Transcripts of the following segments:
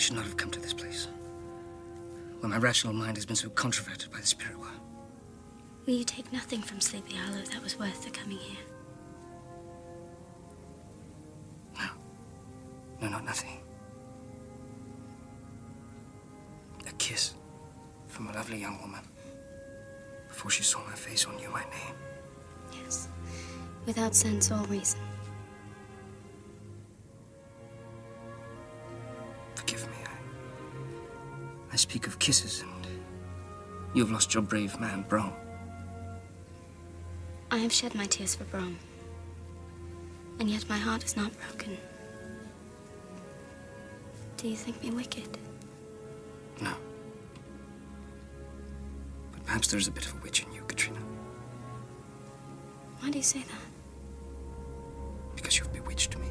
should not have come to this place, where my rational mind has been so controverted by the spirit world. Will you take nothing from Sleepy Hollow that was worth the coming here? No. No, not nothing. A kiss from a lovely young woman before she saw my face or knew my name. Yes. Without sense or reason. Forgive me. I speak of kisses, and you have lost your brave man, Brom. I have shed my tears for Brom. And yet my heart is not broken. Do you think me wicked? No. But perhaps there's a bit of a witch in you, Katrina. Why do you say that? Because you've bewitched me.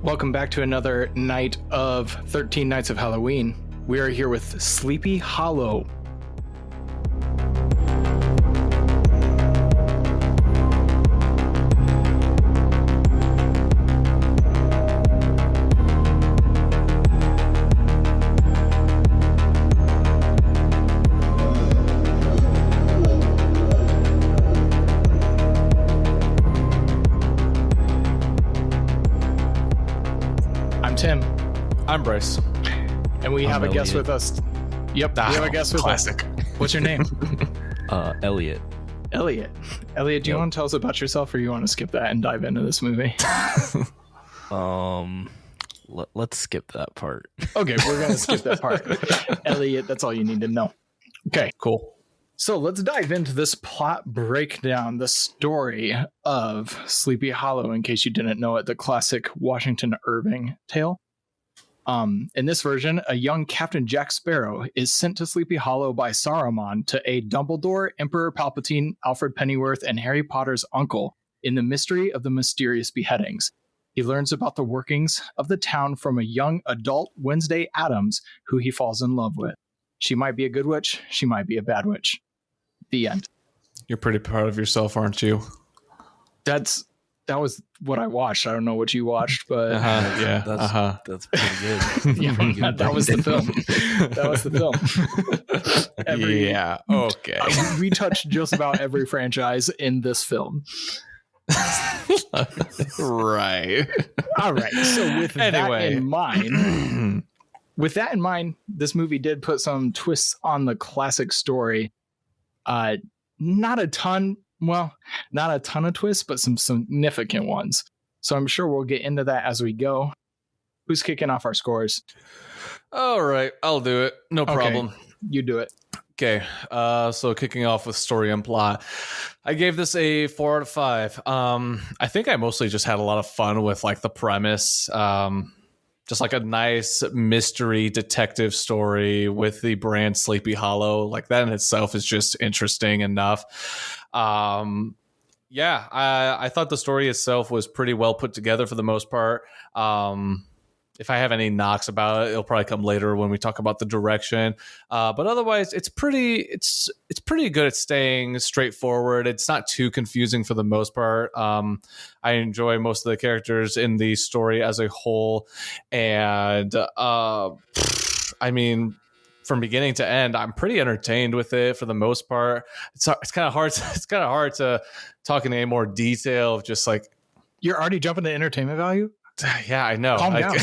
Welcome back to another night of 13 Nights of Halloween. We are here with Sleepy Hollow. Tim. I'm Bryce. And we have a guest with us. Yep, we have a guest with us. Classic. What's your name? Elliot. Elliot, do you want to tell us about yourself, or you want to skip that and dive into this movie? Let's skip that part. Okay, we're going to skip that part. Elliot, that's all you need to know. Okay, Cool. so let's dive into this plot breakdown, the story of Sleepy Hollow, in case you didn't know it, the classic Washington Irving tale. In this version, a young Captain Jack Sparrow is sent to Sleepy Hollow by Saruman to aid Dumbledore, Emperor Palpatine, Alfred Pennyworth, and Harry Potter's uncle in the mystery of the mysterious beheadings. He learns about the workings of the town from a young adult Wednesday Addams, who he falls in love with. She might be a good witch, she might be a bad witch. The end. You're pretty proud of yourself, aren't you? That was what I watched. I don't know what you watched, but Yeah. That's pretty good. yeah, that was the film. That was the film. Yeah. Okay. We touched just about every franchise in this film. Right. All right. So with that in mind, this movie did put some twists on the classic story. Not a ton of twists, but some significant ones. So I'm sure we'll get into that as we go. Who's kicking off our scores? All right. I'll do it. No problem. You do it. Okay. So kicking off with story and plot, I gave this a 4 out of 5. I think I mostly just had a lot of fun with like the premise. Just like a nice mystery detective story with the brand Sleepy Hollow. Like that in itself is just interesting enough. I thought the story itself was pretty well put together for the most part. If I have any knocks about it, it'll probably come later when we talk about the direction. But otherwise, it's pretty good at staying straightforward. It's not too confusing for the most part. I enjoy most of the characters in the story as a whole, and I mean, from beginning to end, I'm pretty entertained with it for the most part. It's kind of hard. It's kind of hard to talk in any more detail of just like. You're already jumping to entertainment value? Yeah, I know. Calm down.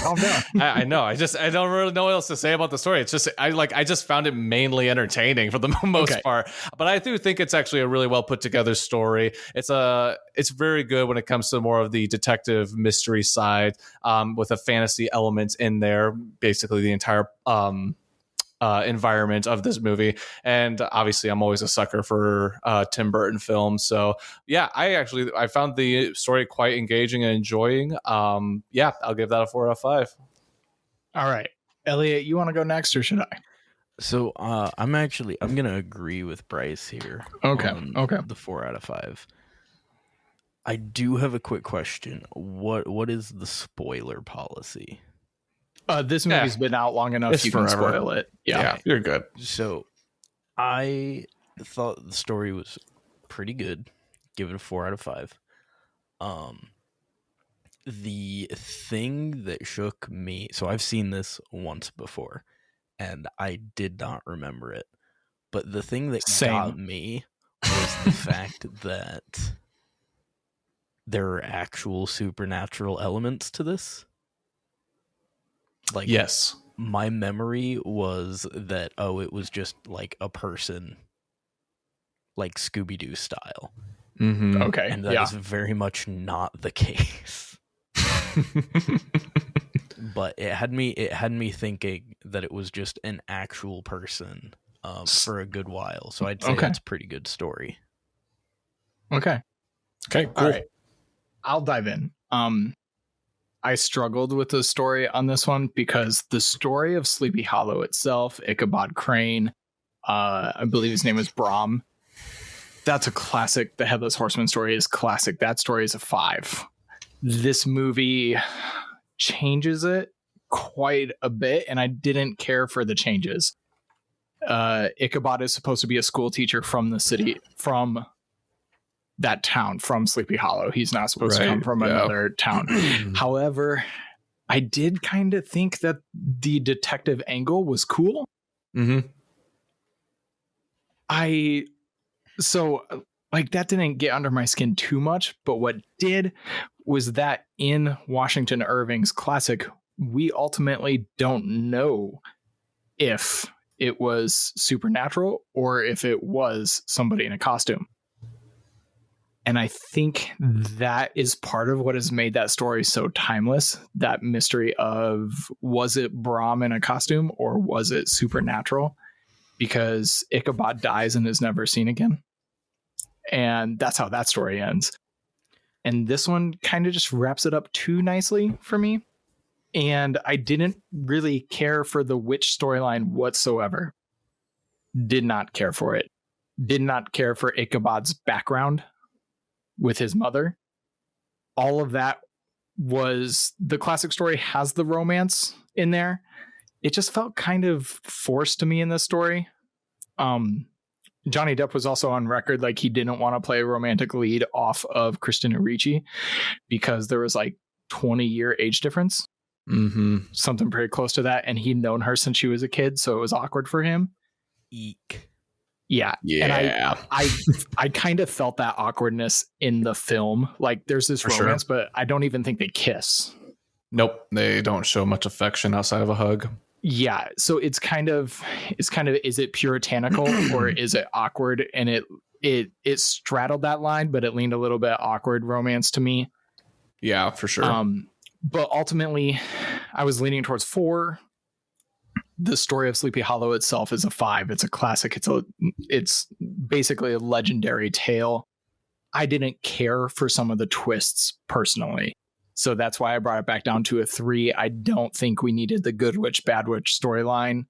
I know. I don't really know what else to say about the story. It's just I just found it mainly entertaining for the most part. But I do think it's actually a really well put together story. It's very good when it comes to more of the detective mystery side, with a fantasy element in there. Basically, the entire environment of this movie, and obviously I'm always a sucker for Tim Burton films, so yeah, I found the story quite engaging and enjoying. I'll give that a 4 out of 5. All right, Elliot, you want to go next or should I? So I'm gonna agree with Bryce here. Okay. The 4 out of 5. I do have a quick question. What is the spoiler policy? This movie's been out long enough. It's You forever. can spoil it. Yeah, you're good. So I thought the story was pretty good. Give it a 4 out of 5. The thing that shook me, so I've seen this once before and I did not remember it. But the thing that got me was the fact that there are actual supernatural elements to this. Like, yes, my memory was that, it was just like a person, like Scooby-Doo style. Mm-hmm. Okay. And that is very much not the case. But it had me thinking that it was just an actual person for a good while. So I'd say it's a pretty good story. Okay, cool. All right. I'll dive in. I struggled with the story on this one because the story of Sleepy Hollow itself, Ichabod Crane, I believe his name is Brahm. That's a classic. The Headless Horseman story is classic. That story is a 5. This movie changes it quite a bit, and I didn't care for the changes. Ichabod is supposed to be a school teacher from the city, from that town, from Sleepy Hollow. He's not supposed to come from another town. However, I did kind of think that the detective angle was cool. Mm-hmm. That didn't get under my skin too much, but what did was that in Washington Irving's classic, we ultimately don't know if it was supernatural or if it was somebody in a costume. And I think that is part of what has made that story so timeless. That mystery of, was it Brahm in a costume or was it supernatural? Because Ichabod dies and is never seen again. And that's how that story ends. And this one kind of just wraps it up too nicely for me. And I didn't really care for the witch storyline whatsoever. Did not care for it. Did not care for Ichabod's background with his mother. All of that was, the classic story has the romance in there. It just felt kind of forced to me in this story. Johnny Depp was also on record like he didn't want to play a romantic lead off of Christina Ricci because there was like 20-year age difference. Mm-hmm. Something pretty close to that, and he'd known her since she was a kid, so it was awkward for him. Eek. Yeah. And I kind of felt that awkwardness in the film. Like, there's this romance, but I don't even think they kiss. Nope, they don't show much affection outside of a hug. Yeah, so it's kind of, is it puritanical or is it awkward? And it straddled that line, but it leaned a little bit awkward romance to me. Yeah, for sure. But ultimately, I was leaning towards 4. The story of Sleepy Hollow itself is a 5. It's a classic. It's basically a legendary tale. I didn't care for some of the twists personally, so that's why I brought it back down to a 3. I don't think we needed the good witch, bad witch storyline.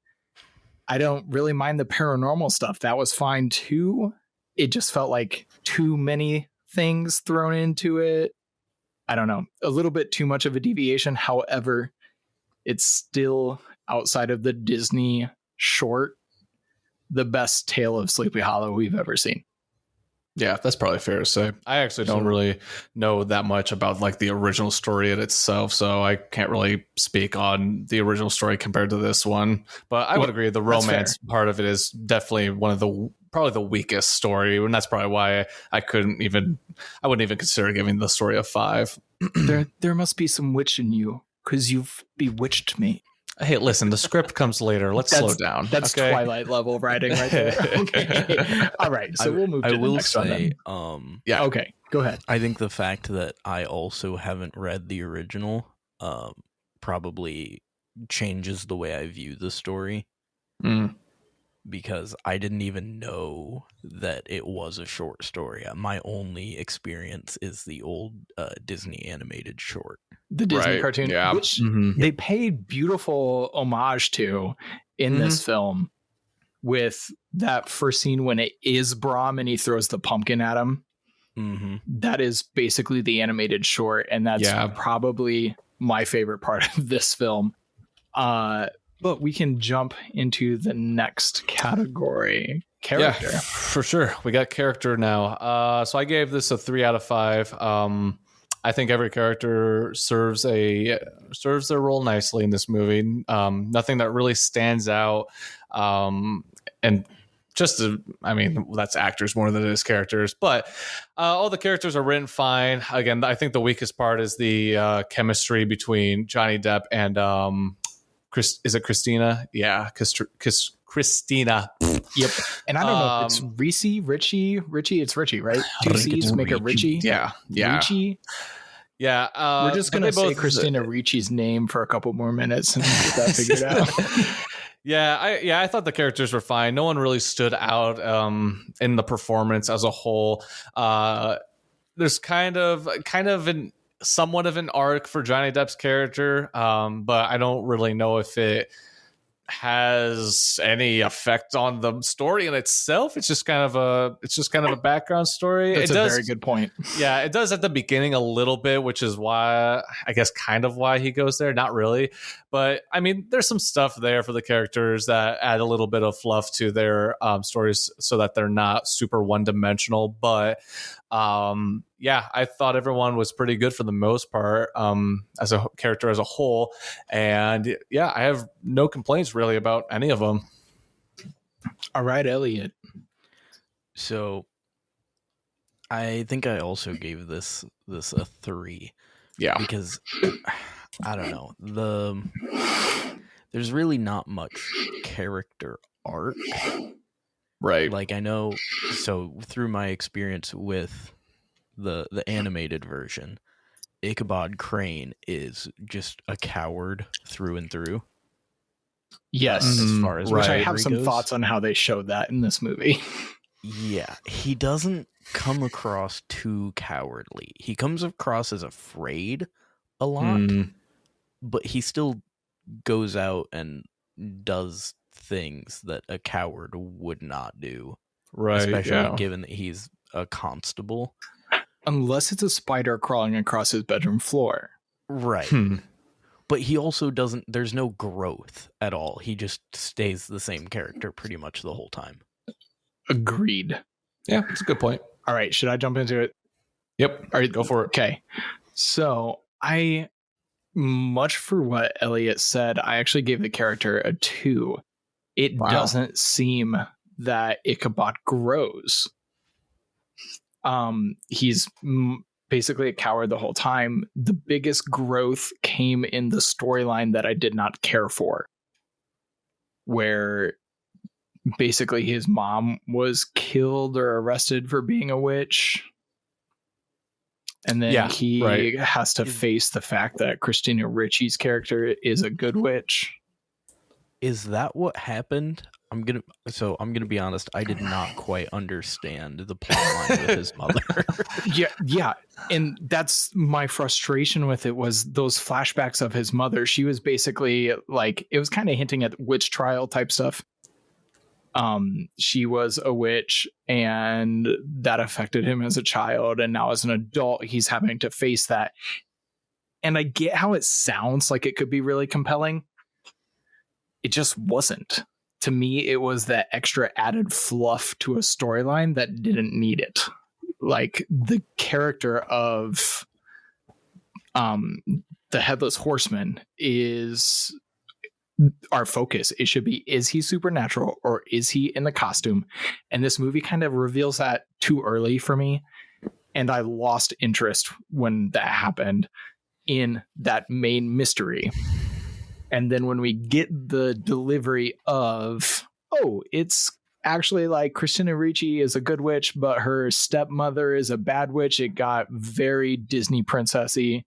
I don't really mind the paranormal stuff. That was fine too. It just felt like too many things thrown into it. I don't know, a little bit too much of a deviation. However, it's still, outside of the Disney short, the best tale of Sleepy Hollow we've ever seen. Yeah, that's probably fair to say. I actually don't really know that much about like the original story in itself, so I can't really speak on the original story compared to this one. But I would agree the romance part of it is definitely probably the weakest story, and that's probably why I wouldn't even consider giving the story a 5. There must be some witch in you, because you've bewitched me. Hey, listen, the script comes later. Let's slow down. That's Twilight level writing right there. Okay. All right. So we'll move to the next one. Yeah. Okay. Go ahead. I think the fact that I also haven't read the original probably changes the way I view the story. Because I didn't even know that it was a short story. My only experience is the old Disney animated short. The Disney cartoon, which they paid beautiful homage to in this film with that first scene when it is Brahm and he throws the pumpkin at him. That is basically the animated short, and that's probably my favorite part of this film. But we can jump into the next category. Character. Yeah, for sure. We got character now. So I gave this a 3 out of 5. I think every character serves their role nicely in this movie. Nothing that really stands out. And that's actors more than it is characters. But all the characters are written fine. Again, I think the weakest part is the chemistry between Johnny Depp and is it Christina? Yeah, Christina. Yep. And I don't know if it's Richie. It's Richie, right? Two C's make it Richie. Yeah. Richie. Yeah. We're just going to say Christina Ricci's name for a couple more minutes and get that figured out. I thought the characters were fine. No one really stood out in the performance as a whole. There's kind of somewhat of an arc for Johnny Depp's character, but I don't really know if it has any effect on the story in itself. It's just kind of a background story. That's a very good point. Yeah, it does at the beginning a little bit, which is why I guess kind of why he goes there. Not really, but I mean, there's some stuff there for the characters that add a little bit of fluff to their stories so that they're not super one-dimensional. But I thought everyone was pretty good for the most part as a character as a whole. And yeah, I have no complaints really about any of them. All right, Elliot. So I think I also gave this a 3. Yeah. Because I don't know. There's really not much character arc. Right. Like I know, so through my experience with the animated version, Ichabod Crane is just a coward through and through. Yes. As far as which I have some thoughts on how they showed that in this movie. Yeah, he doesn't come across too cowardly. He comes across as afraid a lot, but he still goes out and does things that a coward would not do. Right. Especially given that he's a constable. Unless it's a spider crawling across his bedroom floor. Right. But he also doesn't, there's no growth at all. He just stays the same character pretty much the whole time. Agreed. Yeah, that's a good point. All right, should I jump into it? Yep. All right, go for it. Okay. So much for what Elliot said, I actually gave the character a 2. It doesn't seem that Ichabod grows. He's basically a coward the whole time. The biggest growth came in the storyline that I did not care for, where basically his mom was killed or arrested for being a witch. And then he has to face the fact that Christina Ricci's character is a good witch. Is that what happened? I'm gonna be honest. I did not quite understand the plot line with his mother. yeah, and that's my frustration with it, was those flashbacks of his mother. She was basically like, it was kind of hinting at witch trial type stuff. She was a witch, and that affected him as a child, and now as an adult, he's having to face that. And I get how it sounds like it could be really compelling. It just wasn't. To me, it was that extra added fluff to a storyline that didn't need it. Like the character of the Headless Horseman is our focus. It should be, is he supernatural or is he in the costume? And this movie kind of reveals that too early for me. And I lost interest when that happened in that main mystery. And then when we get the delivery of, it's actually like Christina Ricci is a good witch, but her stepmother is a bad witch, it got very Disney princessy.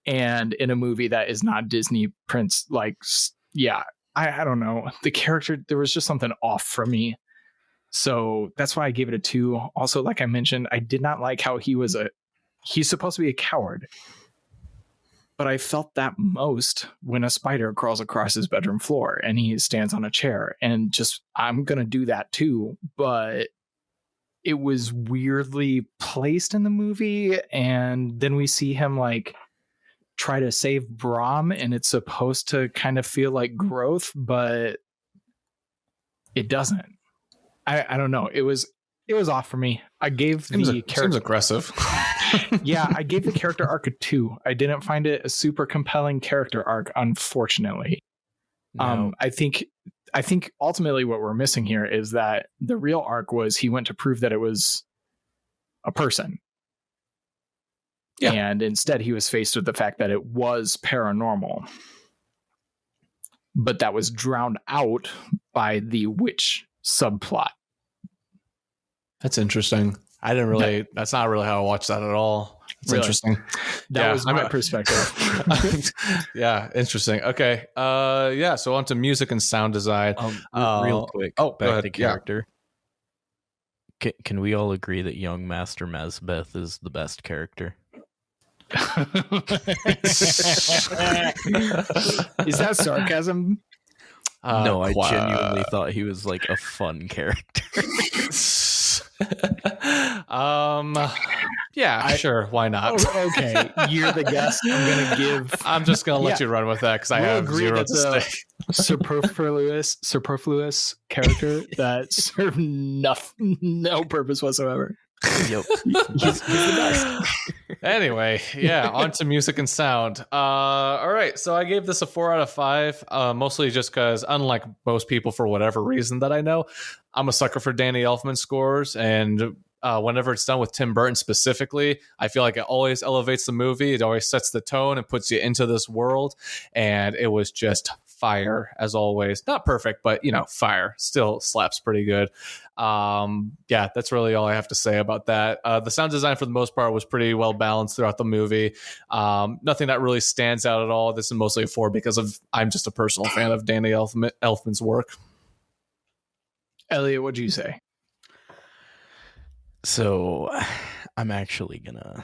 And in a movie that is not Disney prince, like, yeah, I don't know. The character, there was just something off from me. So that's why I gave it a 2. Also, like I mentioned, I did not like how he's supposed to be a coward. But I felt that most when a spider crawls across his bedroom floor and he stands on a chair, and just, I'm going to do that too. But it was weirdly placed in the movie. And then we see him like try to save Brahm, and it's supposed to kind of feel like growth, but it doesn't. I don't know. It was off for me. I gave the character seems aggressive. Yeah, I gave the character arc a 2. I didn't find it a super compelling character arc, unfortunately. No. I think ultimately what we're missing here is that the real arc was he went to prove that it was a person. Yeah. And instead he was faced with the fact that it was paranormal. But that was drowned out by the witch subplot. That's interesting. I didn't really. That's not really how I watched that at all. It's really interesting. That was my perspective. Yeah, interesting. Okay. Yeah. So on to music and sound design. Real quick. Back to character. Yeah. Can we all agree that young Master Mazbeth is the best character? Is that sarcasm? No, I genuinely thought he was like a fun character. Yeah, sure, why not? Okay, you're the guest. I'm just gonna let you run with that because I have zero to say. Superfluous character that served no purpose whatsoever. Yep. He's the best. Anyway, yeah, on to music and sound. All right, so I gave this a 4 out of 5, mostly just because, unlike most people, for whatever reason that I know, I'm a sucker for Danny Elfman scores, and whenever it's done with Tim Burton specifically, I feel like it always elevates the movie. It always sets the tone and puts you into this world, and it was just fire as always. Not perfect, but fire. Still slaps pretty good. Yeah, that's really all I have to say about that. The sound design for the most part was pretty well balanced throughout the movie. Nothing that really stands out at all. This is mostly a 4 because I'm just a personal fan of Danny Elfman's work. Elliot, what'd you say? So I'm actually gonna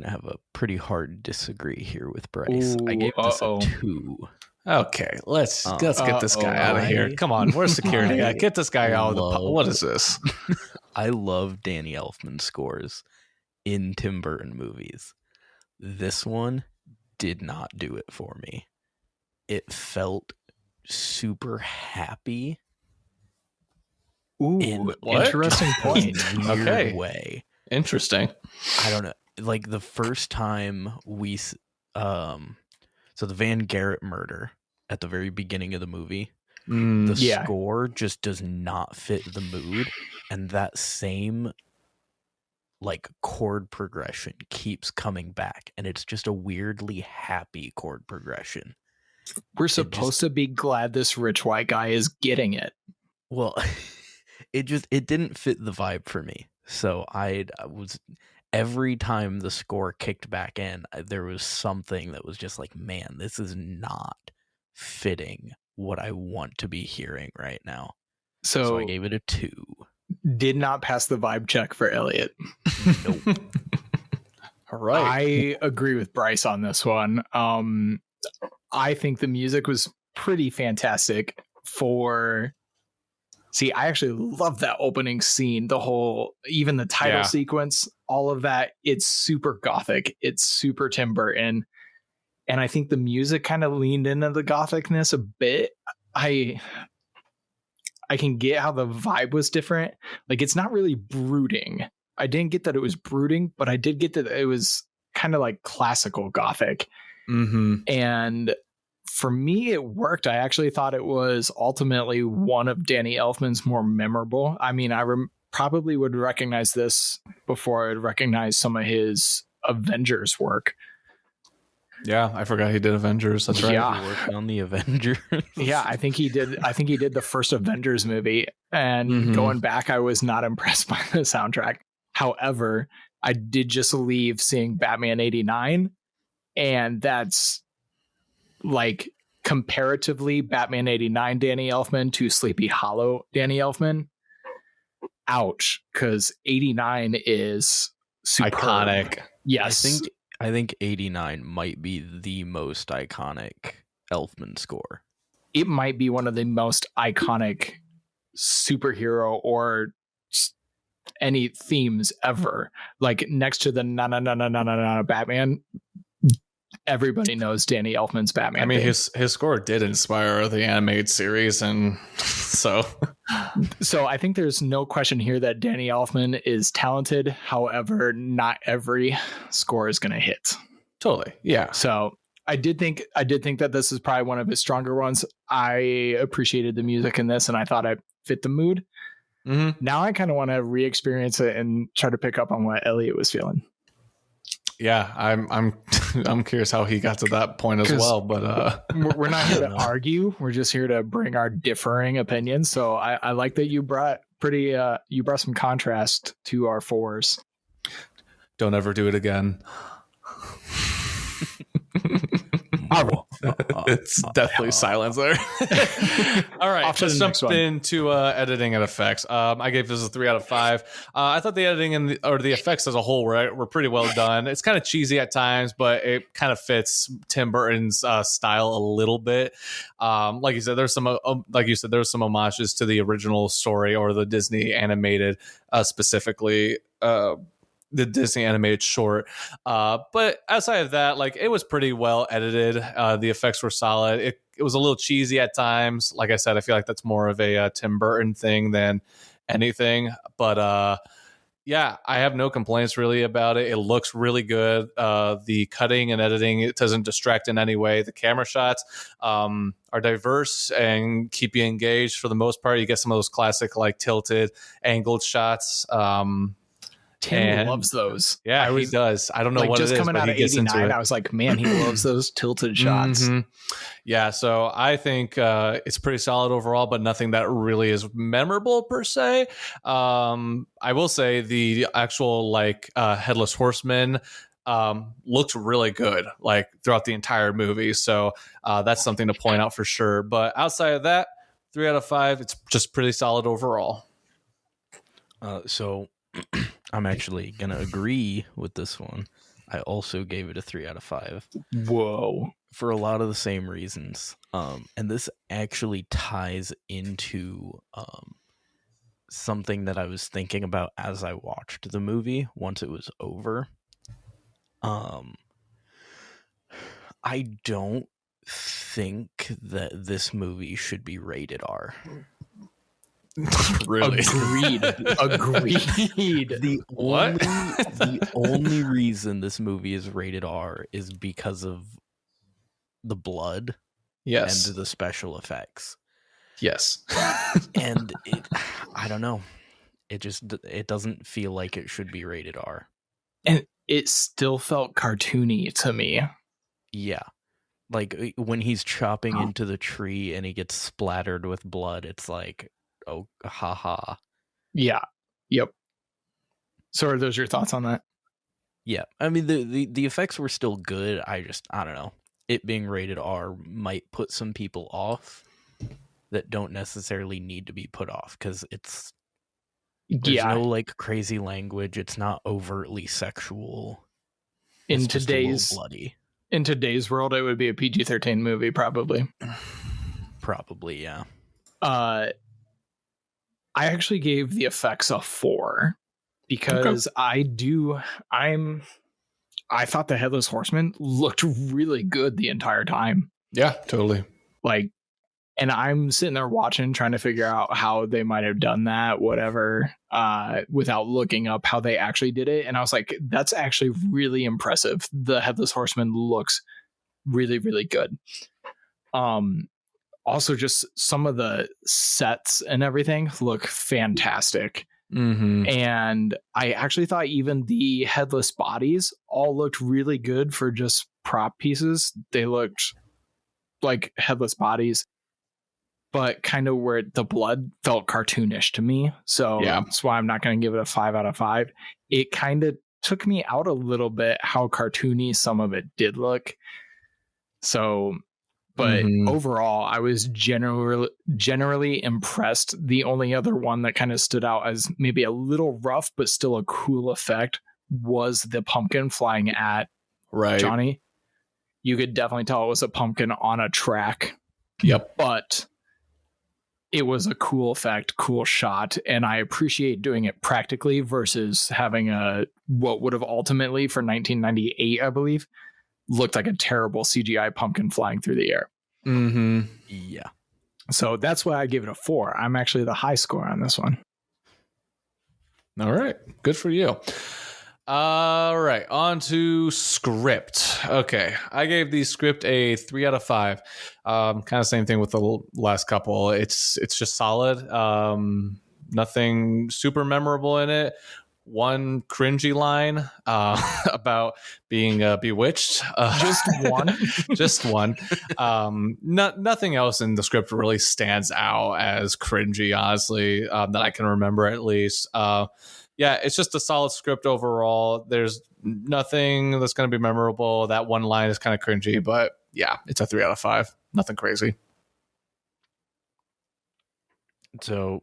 have a pretty hard disagree here with Bryce. Ooh, I gave this a 2. Okay, let's get this guy out of here. Come on, where's security? Get this guy out of the what is this? I love Danny Elfman scores in Tim Burton movies. This one did not do it for me. It felt super happy. Ooh, interesting point. Okay. Way. Interesting. I don't know. Like the first time so the Van Garrett murder at the very beginning of the movie, the score just does not fit the mood, and that same like chord progression keeps coming back, and it's just a weirdly happy chord progression. We're supposed to be glad this rich white guy is getting it. Well, it didn't fit the vibe for me. So I was, every time the score kicked back in, there was something that was just like, man, this is not fitting what I want to be hearing right now. So I gave it a 2. Did not pass the vibe check for Elliot. Nope. All right. I agree with Bryce on this one. I think the music was pretty fantastic I actually love that opening scene, even the title sequence, all of that. It's super gothic. It's super Tim Burton. And I think the music kind of leaned into the gothicness a bit. I can get how the vibe was different. Like, it's not really brooding. I didn't get that it was brooding, but I did get that it was kind of like classical gothic. Mm-hmm. And for me, it worked. I actually thought it was ultimately one of Danny Elfman's more memorable. I mean, I probably would recognize this before I'd recognize some of his Avengers work. Yeah, I forgot he did Avengers. That's right. Yeah. He worked on the Avengers. Yeah, I think he did the first Avengers movie. And going back, I was not impressed by the soundtrack. However, I did just leave seeing Batman 89, and that's like comparatively Batman 89 Danny Elfman to Sleepy Hollow Danny Elfman. Ouch, because 89 is superb. Iconic. Yes. I think 89 might be the most iconic Elfman score. It might be one of the most iconic superhero or any themes ever. Like next to the na na na na na na na Batman, everybody knows Danny Elfman's Batman. I mean, theme. his score did inspire the animated series, and so I think there's no question here that Danny Elfman is talented. However, not every score is going to hit. totally, yeah. So I did think that this is probably one of his stronger ones. I appreciated the music in this, and I thought it fit the mood. Mm-hmm. Now I kind of want to re-experience it and try to pick up on what Elliot was feeling. Yeah, I'm curious how he got to that point as well. But we're not here to argue. We're just here to bring our differing opinions. So I like that you brought some contrast to our fours. Don't ever do it again. It's definitely silence there. All right, let's jump into editing and effects. I gave this a 3 out of 5. I thought the editing and the effects as a whole were pretty well done. It's kind of cheesy at times, but it kind of fits Tim Burton's style a little bit. Like you said, there's some homages to the original story or the Disney animated, specifically. The Disney animated short. But outside of that, like, it was pretty well edited. The effects were solid. It was a little cheesy at times. Like I said, I feel like that's more of a Tim Burton thing than anything. But yeah, I have no complaints really about it. It looks really good. The cutting and editing, it doesn't distract in any way. The camera shots are diverse and keep you engaged for the most part. You get some of those classic, like, tilted, angled shots. Tim loves those. Yeah, he does. I don't know, like, what just it is, coming out of 89, I was like, man, he loves those tilted shots. Mm-hmm. Yeah, so I think it's pretty solid overall, but nothing that really is memorable per se. I will say the actual, like, Headless Horseman looks really good, like, throughout the entire movie. So that's something to point out for sure. But outside of that, 3 out of 5. It's just pretty solid overall. So I'm actually going to agree with this one. I also gave it a 3 out of 5. Whoa. For a lot of the same reasons. And this actually ties into something that I was thinking about as I watched the movie once it was over. I don't think that this movie should be rated R. Really? Agreed. The only reason this movie is rated R is because of the blood, yes, and the special effects. Yes. And I don't know. It doesn't feel like it should be rated R. And it still felt cartoony to me. Yeah. Like, when he's chopping into the tree and he gets splattered with blood, it's like, oh, haha. Yeah. Yep. So are those your thoughts on that? Yeah. I mean, the effects were still good. I don't know. It being rated R might put some people off that don't necessarily need to be put off, because there's no, like, crazy language. It's not overtly sexual. In it's today's bloody. In today's world, it would be a PG-13 movie, probably. Probably, yeah. I actually gave the effects a 4 because I thought the Headless Horseman looked really good the entire time. Yeah, totally. Like, and I'm sitting there watching, trying to figure out how they might have done that, whatever, without looking up how they actually did it. And I was like, that's actually really impressive. The Headless Horseman looks really, really good. Also, just some of the sets and everything look fantastic. Mm-hmm. And I actually thought even the headless bodies all looked really good for just prop pieces. They looked like headless bodies, but kind of where the blood felt cartoonish to me. So yeah, that's why I'm not going to give it a 5 out of 5. It kind of took me out a little bit how cartoony some of it did look. So, but overall, I was generally impressed. The only other one that kind of stood out as maybe a little rough, but still a cool effect was the pumpkin flying at Johnny. You could definitely tell it was a pumpkin on a track. Yep. But it was a cool effect, cool shot, and I appreciate doing it practically versus having what would have ultimately, for 1998, I believe, looked like a terrible CGI pumpkin flying through the air. Mm-hmm. Yeah. So that's why I give it a 4. I'm actually the high score on this one. All right. Good for you. All right. On to script. Okay. I gave the script a 3 out of 5. Kind of same thing with the last couple. It's just solid. Nothing super memorable in it. One cringy line about being bewitched. Just one. Just one. Nothing else in the script really stands out as cringy, honestly, that I can remember at least. Yeah, it's just a solid script overall. There's nothing that's going to be memorable. That one line is kind of cringy, but yeah, it's a 3 out of 5. Nothing crazy. So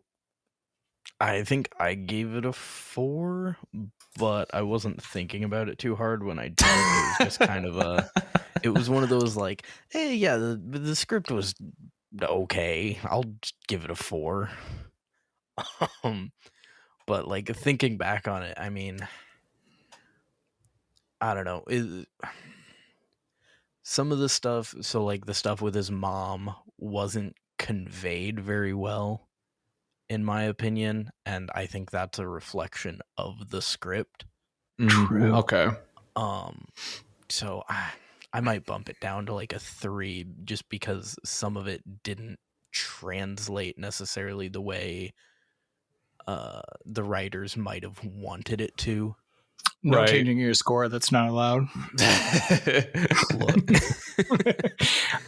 I think I gave it a 4, but I wasn't thinking about it too hard when I did. It was just kind of it was one of those like, hey, yeah, the script was okay. I'll just give it a 4. But like thinking back on it, I mean, I don't know. Some of the stuff, so like the stuff with his mom wasn't conveyed very well, in my opinion, and I think that's a reflection of the script. True. Okay. So I might bump it down to like a 3, just because some of it didn't translate necessarily the way the writers might have wanted it to. No Right. changing your score. That's not allowed. Look.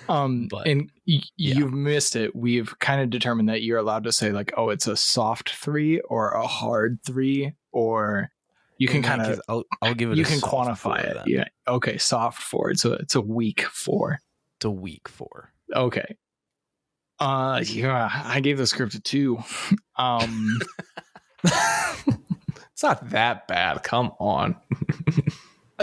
But, and you've missed it. We've kind of determined that you're allowed to say like, oh, it's a soft 3 or a hard 3, or you can kind of, I'll give it. You a can soft quantify 4 it. then. Yeah. Okay. Soft 4. It's a weak 4. It's a weak 4. Okay. Yeah, I gave the script a 2. It's not that bad. Come on.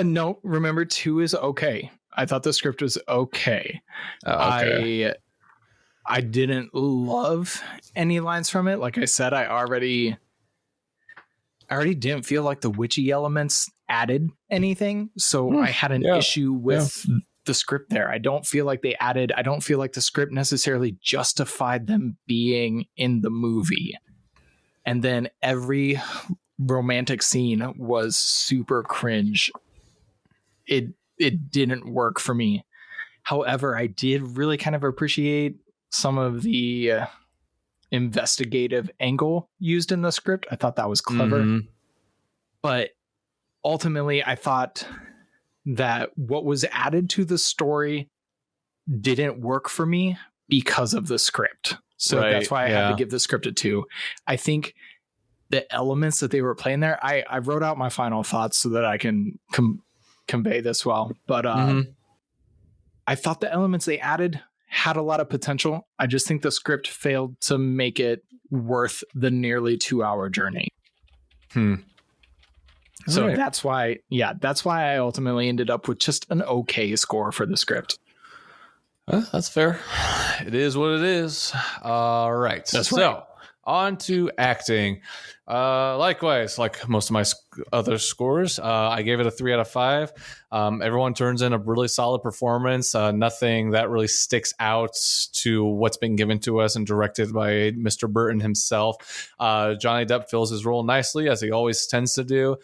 No, remember 2 is okay. I thought the script was okay. Okay. I didn't love any lines from it. Like I said, I already didn't feel like the witchy elements added anything. So I had an issue with the script there. I don't feel like I don't feel like the script necessarily justified them being in the movie. And then every romantic scene was super cringe. It didn't work for me. However, I did really kind of appreciate some of the investigative angle used in the script. I thought that was clever. Mm-hmm. But ultimately, I thought that what was added to the story didn't work for me because of the script. So that's why I had to give the script a 2. I think the elements that they were playing there, I wrote out my final thoughts so that I can convey this well. But I thought the elements they added had a lot of potential. I just think the script failed to make it worth the nearly 2-hour journey. So that's why I ultimately ended up with just an okay score for the script. That's fair. It is what it is. All right. That's so right. On to acting. Likewise, like most of my other scores, I gave it a 3 out of 5. Everyone turns in a really solid performance. Nothing that really sticks out to what's been given to us and directed by Mr. Burton himself. Johnny Depp fills his role nicely, as he always tends to do.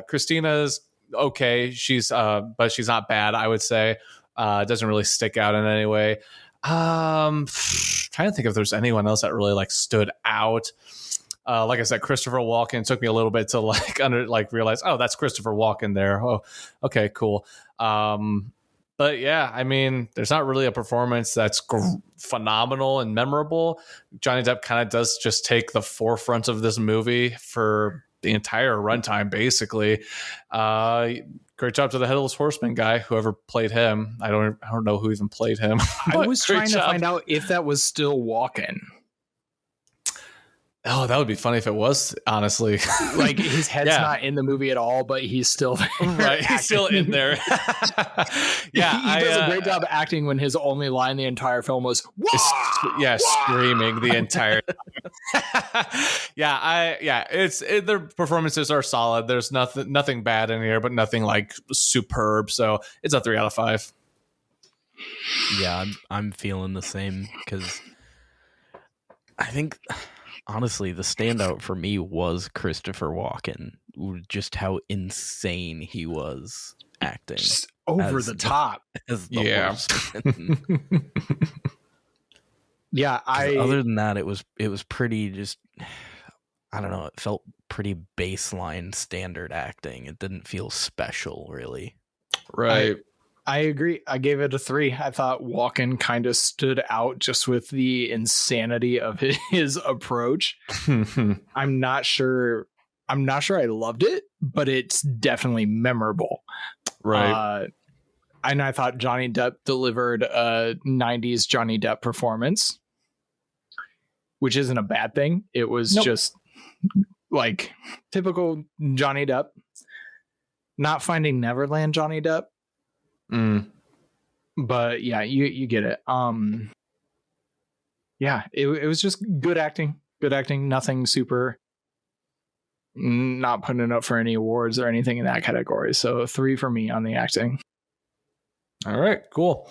Christina's okay. But she's not bad, I would say. Doesn't really stick out in any way. Trying to think if there's anyone else that really like stood out. Like I said, Christopher Walken took me a little bit to realize, oh, that's Christopher Walken there. Oh, okay, cool. But yeah, I mean, there's not really a performance that's phenomenal and memorable. Johnny Depp kind of does just take the forefront of this movie for the entire runtime, basically. Great job to the Headless Horseman guy, whoever played him. I don't know who even played him. I was trying to find out if that was still Walken. Oh, that would be funny if it was, honestly. Like his head's not in the movie at all, but he's still there. Right, he's still in there. Yeah, he does a great job acting when his only line the entire film was "Wah! screaming the entire time. Their performances are solid. There's nothing bad in here, but nothing like superb. So it's a 3 out of 5. Yeah, I'm feeling the same because I think honestly the standout for me was Christopher Walken. Just how insane he was acting, just over the top. As the horseman. Yeah, other than that, it was pretty just, I don't know, it felt pretty baseline standard acting. It didn't feel special, really. Right. I agree. I gave it a 3. I thought Walken kind of stood out just with the insanity of his approach. I'm not sure I loved it, but it's definitely memorable. Right. And I thought Johnny Depp delivered a 90s Johnny Depp performance, which isn't a bad thing. It was just like typical Johnny Depp. Not Finding Neverland Johnny Depp. But yeah, you get it. Yeah, it was just good acting. Good acting. Nothing super. Not putting it up for any awards or anything in that category. So 3 for me on the acting. All right, cool.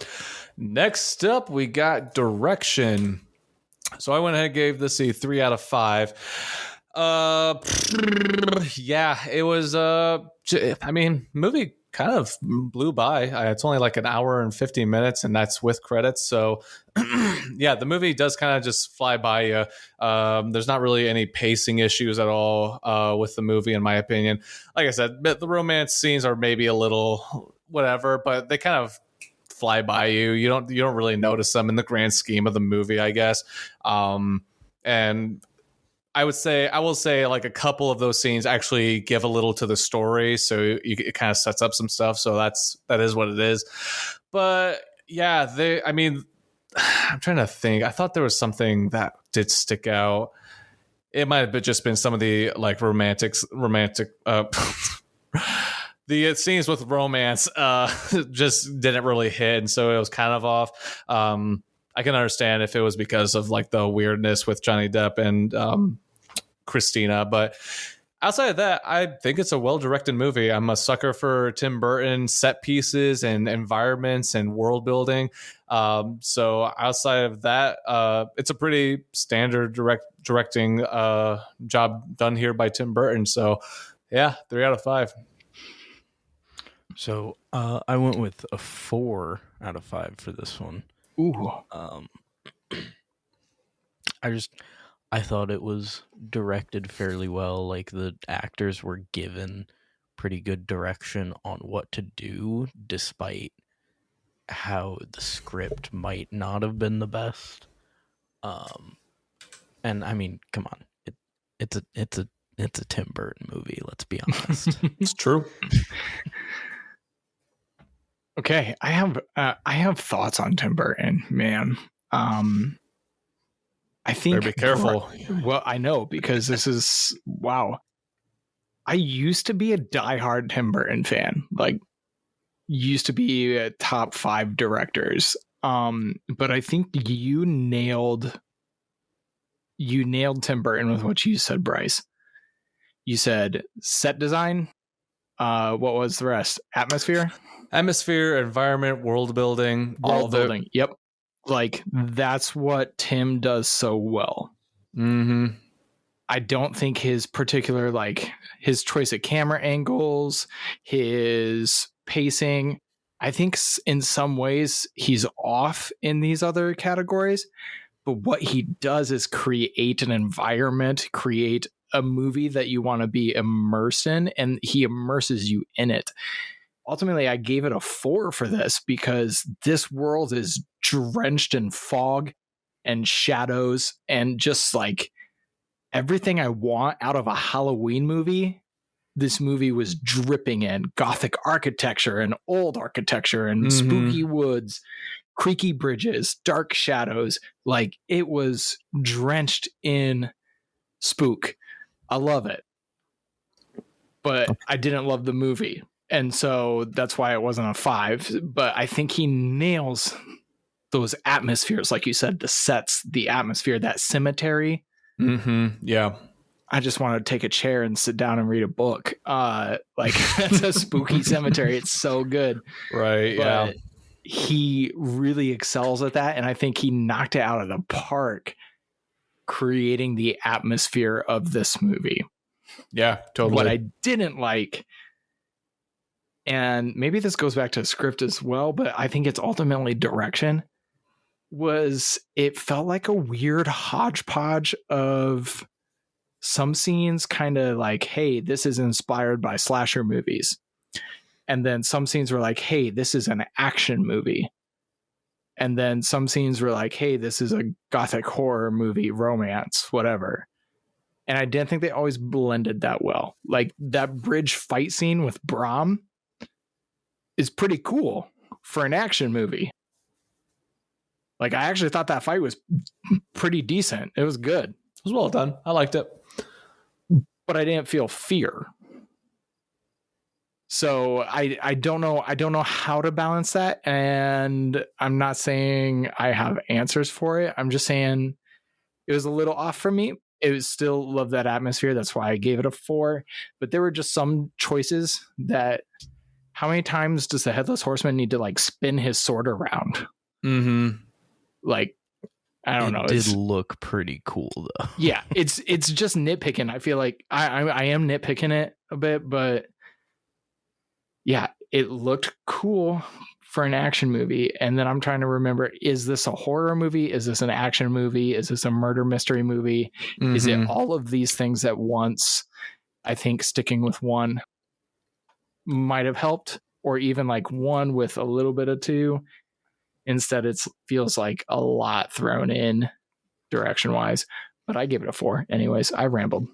Next up, we got direction. So I went ahead and gave this a 3 out of 5. Yeah, it was. Movie kind of blew by. It's only like an hour and 50 minutes, and that's with credits. So, yeah, the movie does kind of just fly by you. There's not really any pacing issues at all with the movie, in my opinion. Like I said, the romance scenes are maybe a little whatever, but they kind of fly by you. You don't really notice them in the grand scheme of the movie, I guess. And I will say like a couple of those scenes actually give a little to the story, so it kind of sets up some stuff. So that is what it is. But yeah, I'm trying to think. I thought there was something that did stick out. It might have just been some of the like romantic the scenes with romance just didn't really hit, and so it was kind of off. I can understand if it was because of like the weirdness with Johnny Depp and Christina, but outside of that, I think it's a well-directed movie. I'm a sucker for Tim Burton set pieces and environments and world building. So outside of that, it's a pretty standard directing job done here by Tim Burton. So yeah, 3 out of 5. So I went with a 4 out of 5 for this one. Ooh. I thought it was directed fairly well. Like the actors were given pretty good direction on what to do, despite how the script might not have been the best. And I mean, come on, it's a Tim Burton movie. Let's be honest. It's true. Okay, I have thoughts on Tim Burton, man. I think better be careful. Well, I know, because this is wow. I used to be a diehard Tim Burton fan. Like, used to be a top 5 directors. But I think you nailed Tim Burton with what you said, Bryce. You said set design. What was the rest? Atmosphere, environment, world building, Yep. Like, that's what Tim does so well. Mm-hmm. I don't think his particular, like, his choice of camera angles, his pacing, I think in some ways he's off in these other categories. But what he does is create an environment, create a movie that you want to be immersed in, and he immerses you in it. Ultimately, I gave it a 4 for this because this world is drenched in fog and shadows and just like everything I want out of a Halloween movie. This movie was dripping in Gothic architecture and old architecture and spooky woods, creaky bridges, dark shadows. Like, it was drenched in spook. I love it. But I didn't love the movie. And so that's why it wasn't a 5. But I think he nails those atmospheres, like you said, the sets, the atmosphere, that cemetery. Yeah. I just want to take a chair and sit down and read a book. Like that's a spooky cemetery. It's so good. Right. But Yeah. he really excels at that. And I think he knocked it out of the park, creating the atmosphere of this movie. Yeah, totally. What I didn't like, and maybe this goes back to script as well, but I think it's ultimately direction, was it felt like a weird hodgepodge of some scenes kind of like, hey, this is inspired by slasher movies. And then some scenes were like, hey, this is an action movie. And then some scenes were like, hey, this is a gothic horror movie, romance, whatever. And I didn't think they always blended that well. Like that bridge fight scene with Brahm is pretty cool for an action movie. Like I actually thought that fight was pretty decent. It was good. It was well done. I liked it. But I didn't feel fear. So I don't know. I don't know how to balance that. And I'm not saying I have answers for it. I'm just saying it was a little off for me. It was still love that atmosphere. That's why I gave it a 4. But there were just some choices that, how many times does the Headless Horseman need to like spin his sword around? Like, I don't know. It did look pretty cool though. Yeah, it's just nitpicking. I feel like I am nitpicking it a bit, but yeah, it looked cool for an action movie. And then I'm trying to remember, is this a horror movie? Is this an action movie? Is this a murder mystery movie? Is it all of these things at once? I think sticking with one might have helped, or even like one with a little bit of two. Instead, it feels like a lot thrown in direction wise, but I give it a 4. Anyways, I rambled.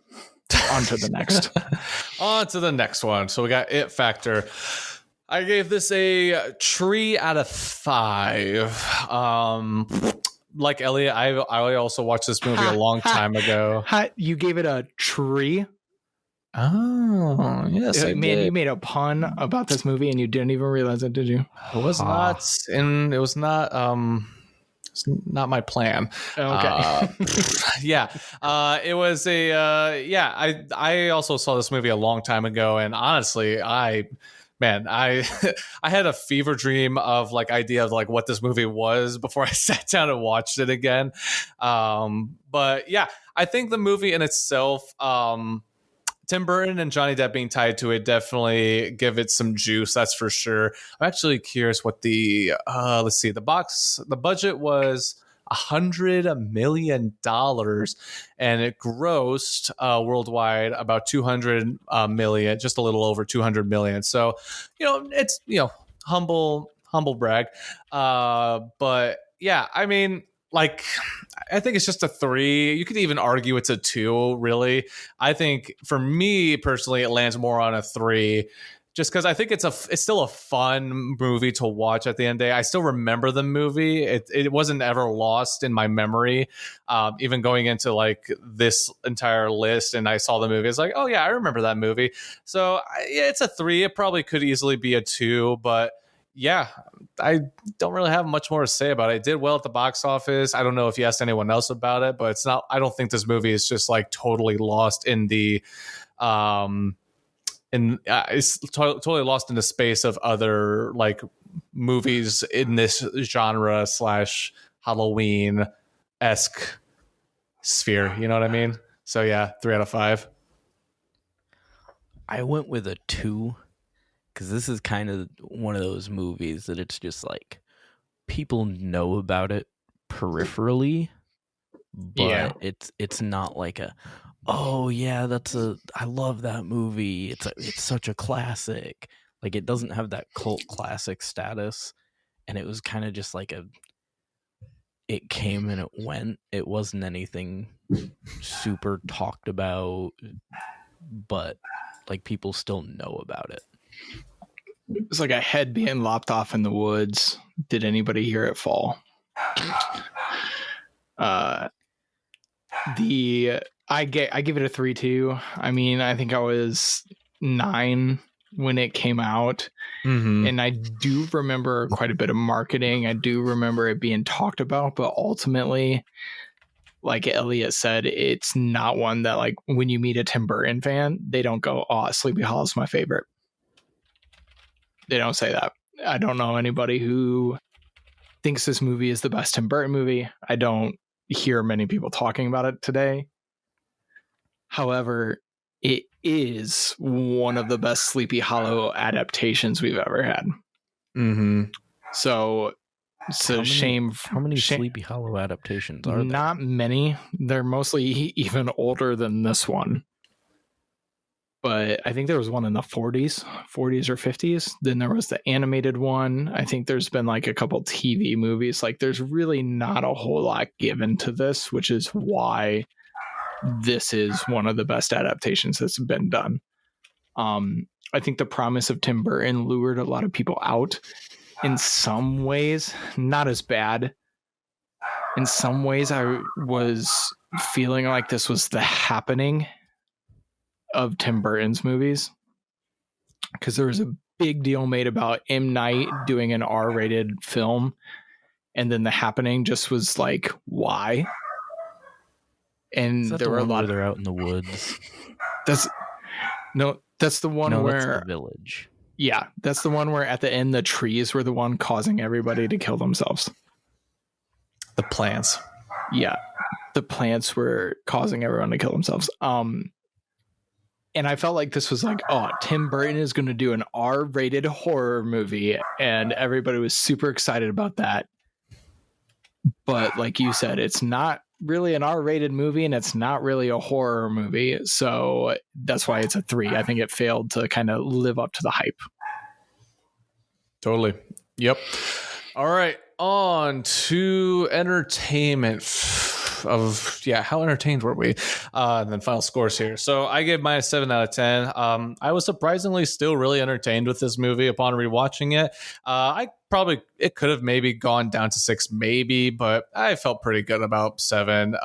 On to the next. On to the next one. So we got It Factor. I gave this a 3 out of 5. Like Elliot, I also watched this movie a long time ago. You gave it a tree? Oh, yes, I Man, did. you made a pun about this movie and you didn't even realize it, did you? It was not, and it was not. It's not my plan. Okay. Yeah. It was a. Yeah. I also saw this movie a long time ago, and honestly, I had a fever dream of like idea of like what this movie was before I sat down and watched it again. But yeah, I think the movie in itself, Tim Burton and Johnny Depp being tied to it definitely give it some juice. That's for sure. I'm actually curious what the the budget was $100 million, and it grossed worldwide about 200 million, just a little over 200 million. So, it's humble brag. But yeah, I mean, like, I think it's just a 3. You could even argue it's a 2, really. I think for me personally, it lands more on a 3, just because I think it's still a fun movie to watch at the end of the day. I still remember the movie. It wasn't ever lost in my memory. Even going into like this entire list and I saw the movie, it's like, oh yeah, I remember that movie. So yeah, it's a 3. It probably could easily be a 2, but yeah, I don't really have much more to say about it. It did well at the box office. I don't know if you asked anyone else about it, but I don't think this movie is just like totally lost in the, it's totally lost in the space of other like movies in this genre / Halloween-esque sphere. You know what I mean? So yeah, 3 out of 5. I went with a 2. Because this is kind of one of those movies that it's just like people know about it peripherally, but it's not like oh yeah, I love that movie. It's such a classic. Like it doesn't have that cult classic status, and it was kind of just like it came and it went. It wasn't anything super talked about, but like people still know about it. It's like a head being lopped off in the woods. Did anybody hear it fall? I give it a 3 too. I mean, I think I was 9 when it came out, and I do remember quite a bit of marketing. I do remember it being talked about, but ultimately, like Elliot said, it's not one that, like, when you meet a Tim Burton fan, they don't go, "Oh, Sleepy Hollow is my favorite." They don't say that. I don't know anybody who thinks this movie is the best Tim Burton movie. I don't hear many people talking about it today. However, it is one of the best Sleepy Hollow adaptations we've ever had. Mm-hmm. So it's a shame. How many Sleepy Hollow adaptations are there? Not many. They're mostly even older than this one. But I think there was one in the 40s or 50s. Then there was the animated one. I think there's been like a couple TV movies. Like, there's really not a whole lot given to this, which is why this is one of the best adaptations that's been done. I think the promise of Tim Burton lured a lot of people out. In some ways, not as bad. In some ways, I was feeling like this was the happening of Tim Burton's movies, because there was a big deal made about M. Night doing an R-rated film, and then The Happening just was like, why? And there were a lot of they're out in the woods. That's the one where that's the village. Yeah, that's the one where at the end the trees were the one causing everybody to kill themselves. The plants. Yeah, the plants were causing everyone to kill themselves. And I felt like this was like, oh, Tim Burton is going to do an R-rated horror movie, and everybody was super excited about that. But like you said, it's not really an R-rated movie, and it's not really a horror movie, so that's why it's a 3. I think it failed to kind of live up to the hype. Totally. Yep. All right, on to entertainment. How entertained were we? And then final scores here. So I gave mine a 7 out of 10. I was surprisingly still really entertained with this movie upon rewatching it. It could have maybe gone down to 6, maybe, but I felt pretty good about 7.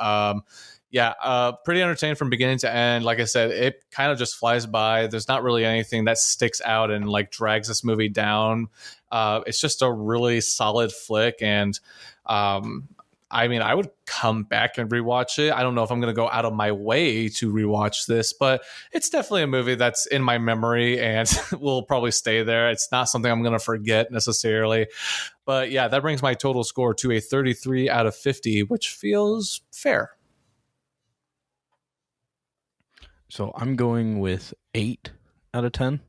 Pretty entertained from beginning to end. Like I said, it kind of just flies by. There's not really anything that sticks out and like drags this movie down. It's just a really solid flick, and I would come back and rewatch it. I don't know if I'm going to go out of my way to rewatch this, but it's definitely a movie that's in my memory and will probably stay there. It's not something I'm going to forget necessarily. But yeah, that brings my total score to a 33 out of 50, which feels fair. So I'm going with 8 out of 10.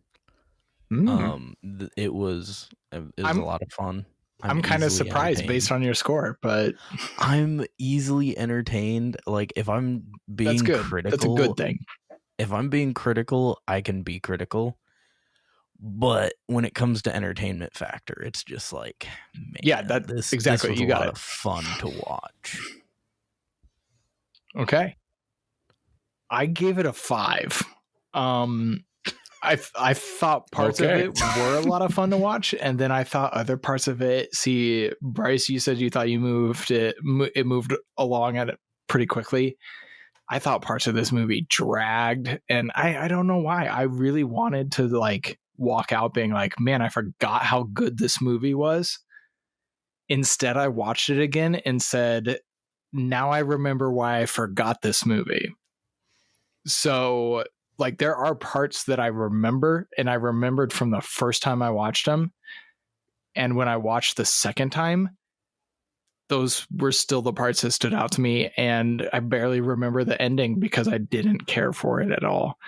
It was a lot of fun. I'm kind of surprised based on your score, but I'm easily entertained. Like, if I'm being critical, that's a good thing. If I'm being critical, I can be critical. But when it comes to entertainment factor, it's just like, man, that's exactly this was you a got lot it. of fun to watch. Okay, I gave it a 5. I thought parts of it were a lot of fun to watch, and then I thought other parts of it. See, Bryce, you said you thought it moved along at it pretty quickly. I thought parts of this movie dragged, and I don't know why. I really wanted to like walk out being like, man, I forgot how good this movie was. Instead, I watched it again and said, now I remember why I forgot this movie. So like, there are parts that I remember, and I remembered from the first time I watched them. And when I watched the second time, those were still the parts that stood out to me. And I barely remember the ending because I didn't care for it at all.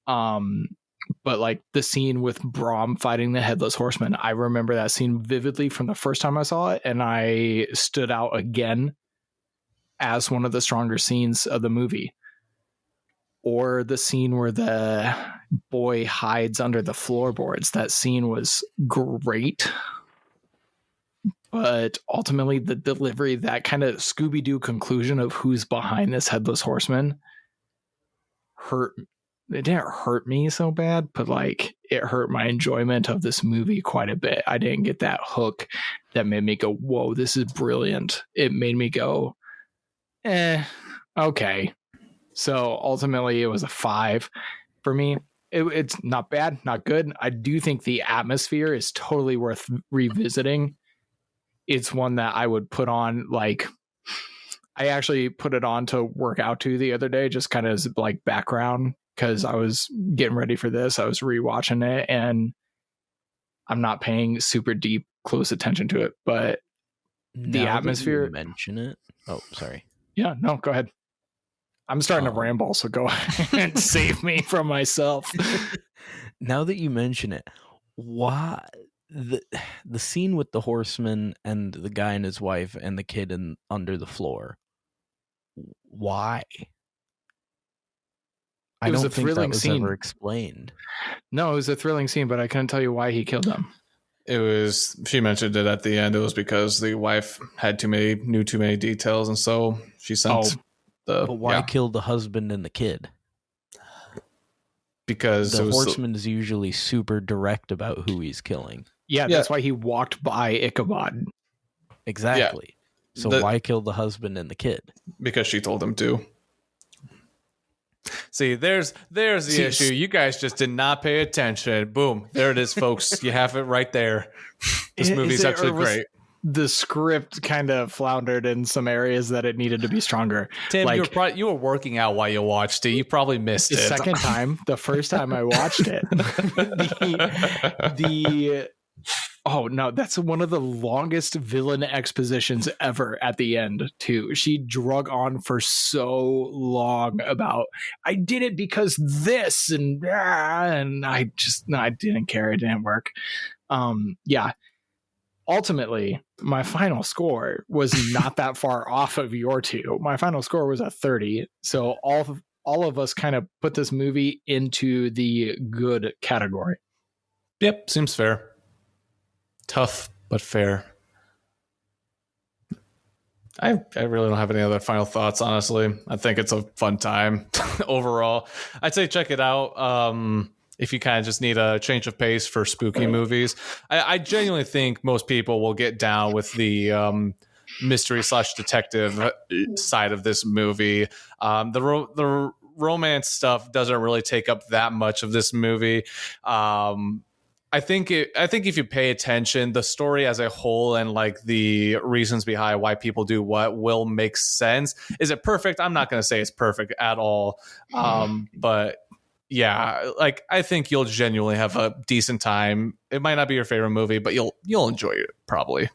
But like the scene with Brahm fighting the Headless Horseman, I remember that scene vividly from the first time I saw it. And I stood out again as one of the stronger scenes of the movie. Or the scene where the boy hides under the floorboards. That scene was great. But ultimately, the delivery, that kind of Scooby-Doo conclusion of who's behind this Headless Horseman, hurt. It didn't hurt me so bad, but like it hurt my enjoyment of this movie quite a bit. I didn't get that hook that made me go, whoa, this is brilliant. It made me go, okay. So ultimately, it was a 5 for me. It's not bad, not good. I do think the atmosphere is totally worth revisiting. It's one that I would put on like I actually put it on to work out to the other day, just kind of as like background, because I was getting ready for this. I was rewatching it, and I'm not paying super deep, close attention to it, but the atmosphere. That you mention it. Oh, sorry. Yeah, no, go ahead. I'm starting to ramble, so go ahead and save me from myself. Now that you mention it, why the scene with the horseman and the guy and his wife and the kid under the floor? Why? I don't think that was ever explained. No, it was a thrilling scene, but I couldn't tell you why he killed them. She mentioned it at the end. It was because the wife knew too many details, and so she sent But why kill the husband and the kid? Because the horseman is usually super direct about who he's killing. Yeah, that's why he walked by Ichabod. Exactly. Yeah. So why kill the husband and the kid? Because she told him to. See, there's the issue. You guys just did not pay attention. Boom. There it is, folks. You have it right there. This movie's actually great. The script kind of floundered in some areas that it needed to be stronger. Tim, you were working out while you watched it. You probably missed it. Second time, the first time I watched it, oh no, that's one of the longest villain expositions ever at the end too. She drug on for so long about, I did it because this and I didn't care. It didn't work. Yeah. Ultimately, my final score was not that far off of your two. My final score was a 30. So all of us kind of put this movie into the good category. Yep, seems fair. Tough, but fair. I really don't have any other final thoughts, honestly. I think it's a fun time overall. I'd say check it out. If you kind of just need a change of pace for spooky movies. I genuinely think most people will get down with the mystery / detective side of this movie. The romance stuff doesn't really take up that much of this movie. I think if you pay attention, the story as a whole and like the reasons behind why people do what will make sense. Is it perfect? I'm not going to say it's perfect at all. But yeah, like I think you'll genuinely have a decent time. It might not be your favorite movie, but you'll enjoy it probably.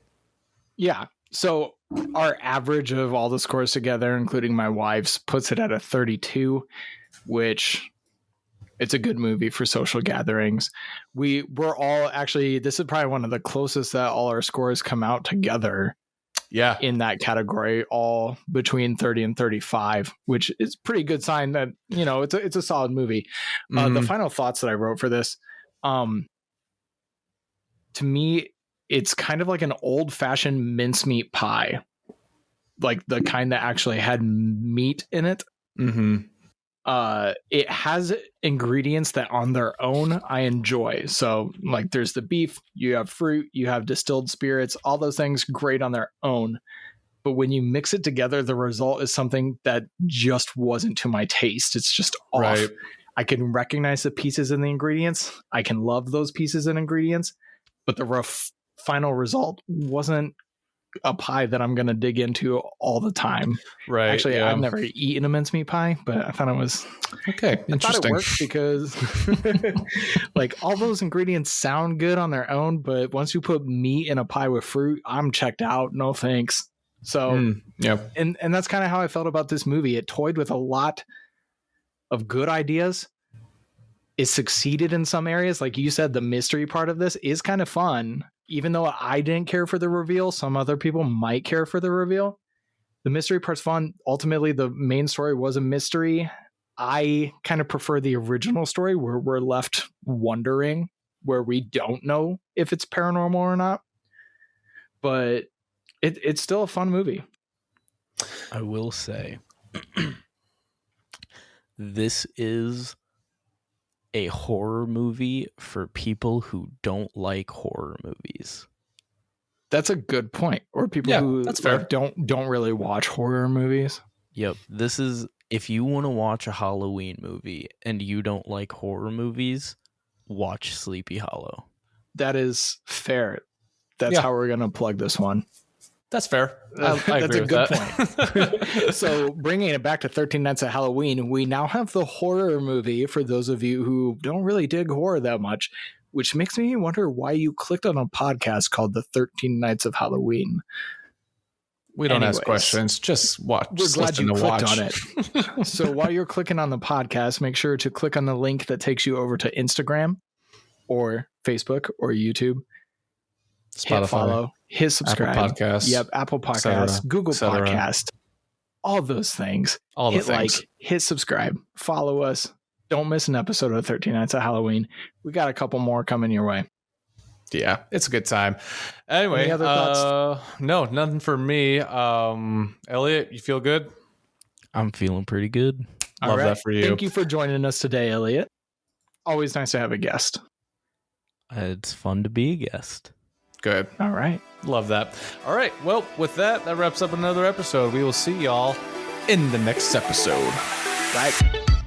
Yeah. So our average of all the scores together, including my wife's, puts it at a 32, which it's a good movie for social gatherings. We're all actually, this is probably one of the closest that all our scores come out together. Yeah, in that category, all between 30 and 35, which is pretty good sign that, you know, it's a solid movie. The final thoughts that I wrote for this, to me, it's kind of like an old fashioned mincemeat pie, like the kind that actually had meat in it. It has ingredients that on their own I enjoy. So like there's the beef, you have fruit, you have distilled spirits, all those things great on their own. But when you mix it together, the result is something that just wasn't to my taste. It's just off. Right. I can recognize the pieces in the ingredients. I can love those pieces and ingredients, but the final result wasn't a pie that I'm going to dig into all the time. Right. Actually, yeah. I've never eaten a mincemeat pie, but I thought it was okay. Interesting. I thought it worked because like all those ingredients sound good on their own, but once you put meat in a pie with fruit, I'm checked out. No thanks. So, and that's kind of how I felt about this movie. It toyed with a lot of good ideas. It succeeded in some areas. Like you said, the mystery part of this is kind of fun. Even though I didn't care for the reveal, some other people might care for the reveal. The mystery part's fun. Ultimately, the main story was a mystery. I kind of prefer the original story where we're left wondering, where we don't know if it's paranormal or not. But it's still a fun movie. I will say, this is a horror movie for people who don't like horror movies. That's a good point. Or people who like, don't really watch horror movies. Yep. This is, if you want to watch a Halloween movie and you don't like horror movies, watch Sleepy Hollow. That is fair. That's how we're going to plug this one. That's fair. That's agree a good that. point. So bringing it back to 13 Nights of Halloween, we now have the horror movie for those of you who don't really dig horror that much, which makes me wonder why you clicked on a podcast called the 13 Nights of Halloween. We don't ask questions. Just watch. We're just glad you clicked on it. So while you're clicking on the podcast, make sure to click on the link that takes you over to Instagram or Facebook or YouTube. Spotify, hit follow, hit subscribe. Apple Podcasts. Yep, Apple Podcasts, Google cetera. Podcast, all those things. All the hit things. like, hit subscribe, follow us. Don't miss an episode of 13 Nights of Halloween. We got a couple more coming your way. Yeah, it's a good time. Anyway, Any other thoughts? No, nothing for me. Elliot, you feel good? I'm feeling pretty good. Love that for you. Thank you for joining us today, Elliot. Always nice to have a guest. It's fun to be a guest. Good. All right. Love that. All right. Well, with that wraps up another episode. We will see y'all in the next episode. Bye.